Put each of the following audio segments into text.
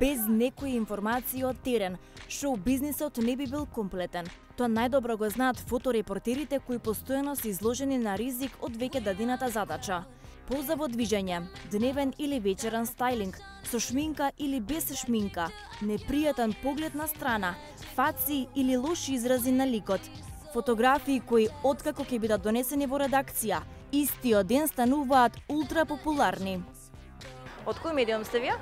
Без некои информации од терен, шоу-бизнисот не би бил комплетен. Тоа најдобро го знаат фоторепортерите кои постојано се изложени на ризик од веќе дадената задача. Поза во движење, дневен или вечерен стајлинг, со шминка или без шминка, непријатен поглед на страна, фаци или лоши изрази на ликот, фотографии кои откако ќе бидат донесени во редакција, истиот ден стануваат ултра популарни. Од кој медиум сте вие?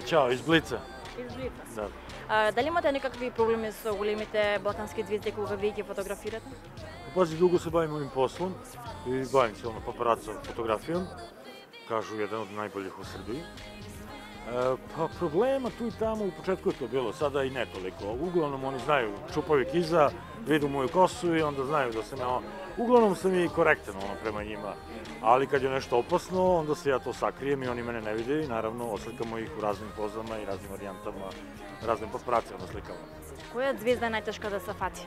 Чао, из Блица. Из Блица. Да. Дали имате некакви проблеми со големите балкански звезди кога вие ги фотографирате? Пази, дуго се бавим овим послом и бавим се папарацо фотографијом, кажу еден од најболјих у Србији. Па проблема ту и таму у почетку е тоа било, сада и не толико. Углавном они знају, чупави киза, виду моју косу и онда знају да се не... Углавном сам и коректен према њима. Ali kad je nešto opasno, onda se ja to sakrijem i oni mene ne vide i naravno oslikamo ih u raznim pozama i raznim varijantama, raznim paparacijama slikamo. Koja zvijezda je najtežka da se fati?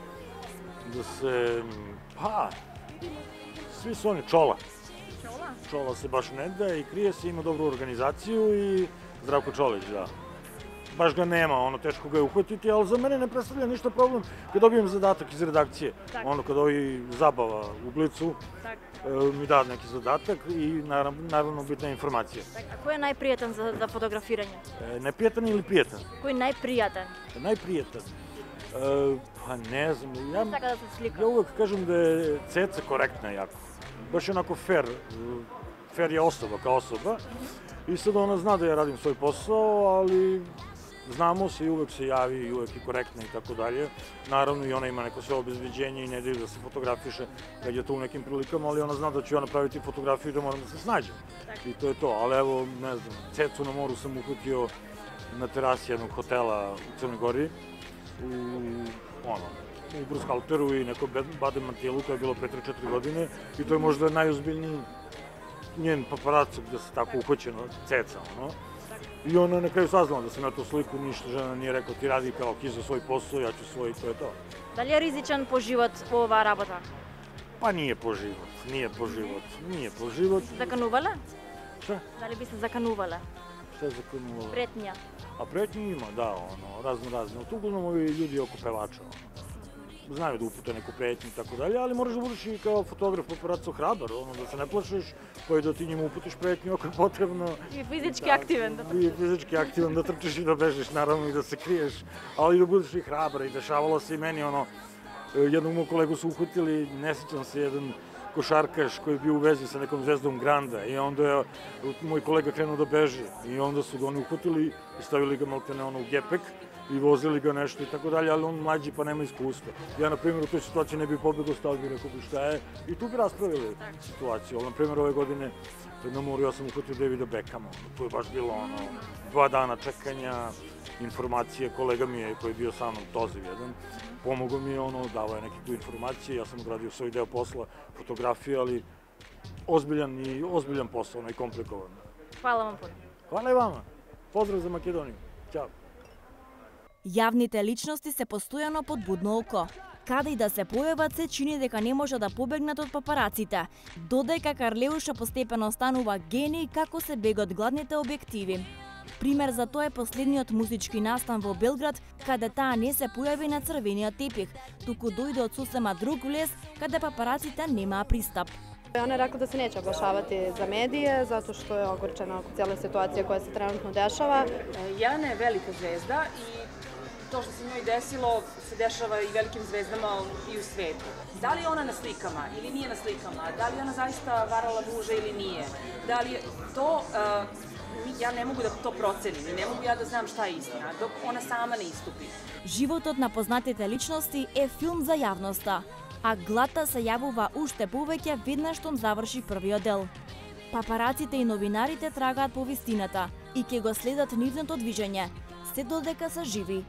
Da se, pa, svi su oni Čola. Čola? Čola se baš ne da i krije se, ima dobru organizaciju i Zdravko Čolić, da. Baš ga nema, teško ga je uhvatiti, ali za mene ne predstavlja ništa problem kad dobijem zadatak iz redakcije. Kad ovi zabava u Blicu mi da neki zadatak i naravno bitna informacija. A ko je najprijatan za fotografiranje? Neprijatan ili prijetan? Ko je najprijatan? Najprijatan? Pa ne znam, ja uvek kažem da je Ceca korektna jako. Baš onako fair, fair je osoba kao osoba. I sad ona zna da ja radim svoj posao, ali znamo se i uvek se javi i uvek je korektna i tako dalje. Naravno i ona ima neko sve obezbeđenje i ne daju da se fotografiše kad je to u nekim prilikama, ali ona zna da ću ja napraviti fotografiju i da moram da se snađem. I to je to, ali evo, ne znam, Cecu na moru sam uhvatio na terasi jednog hotela u Crnoj Gori, u Brushalteru i neko Badem Mantilu, to je bilo pre 3-4 godine i to je možda najozbiljniji njen paparac gde se tako uhvaćeno Ceca, I ona na kraju saznala da sam ja tu sliku, ništa žena nije rekao ti radi kao Kiza svoj posao, ja ću svoj i to je to. Da li je rizičan po život ova работа? Pa nije po život, nije po život. Заканувала? Šta? Da li bi se zakанувала? Šta je zakanuvala? Pretnja. A pretnji ima, da, razno. Uglavnom ovi ljudi oko pevača, znaju da upute neku pretnju i tako dalje, ali moraš da budeš i kao fotograf, paparaco hrabar, da se ne plašiš, pa i da ti njima uputiš pretnju ako je potrebno. I fizički aktivan. I fizički aktivan, da trčiš i da bežiš, naravno, i da se kriješ, ali da budeš i hrabar. I dešavalo se i meni, jednog mog kolegu su uhvatili, ne sjećam se, jedan košarkaš koji je bio u vezi sa nekom zvezdom Granda i onda je moj kolega krenuo da beže i onda su ga oni uhvatili i stavili ga maltene u gepek i vozili ga nešto i tako dalje, ali on mlađi pa nema iskustva. Ja, na primjer, u toj situaciji ne bi pobegao, stao bi rekao bi šta je i tu bi raspravili situaciju. Na primjer, ove godine na moru ja sam uhvatio Davida Beckhama. Tu je baš bilo 2 dana čekanja, informacije, kolega mi je koji je bio sa mnom, Toziv jedan, pomogao mi je, davao je neke tu informacije, ja sam odradio svoj deo posla, fotografije, ali ozbiljan posao, i komplikovan. Hvala vam puno. Hvala i vama. Pozdrav za Makedoniju. Ćao. Јавните личности се постојано под будно око. Каде и да се појават, се чини дека не може да побегнат од папараците, додека Карлеуша постепено станува гений како се бега од гладните објективи. Пример за тоа е последниот музички настан во Белград, каде таа не се појави на црвениот тепих, туку дојде од сосема друг влез, каде папараците немаа пристап. Ona je rekla da se neće oglašavati za medije, zato što je ogorčena oko cijele situacije koja se trenutno dešava. Jelena je velika zvezda i to što se njoj desilo se dešava i velikim zvezdama i u svetu. Da li je ona na slikama ili nije na slikama, da li je ona zaista varala muža ili nije, da li je to, ja ne mogu da to procenim i ne mogu ja da znam šta je istina, dok ona sama ne istupi. Животот на познатите личности е филм за јавноста, а глата се јавува уште повеќе веднаш штом заврши првиот дел. Папараците и новинарите трагаат по вистината и ќе го следат нивното движење, се додека се живи.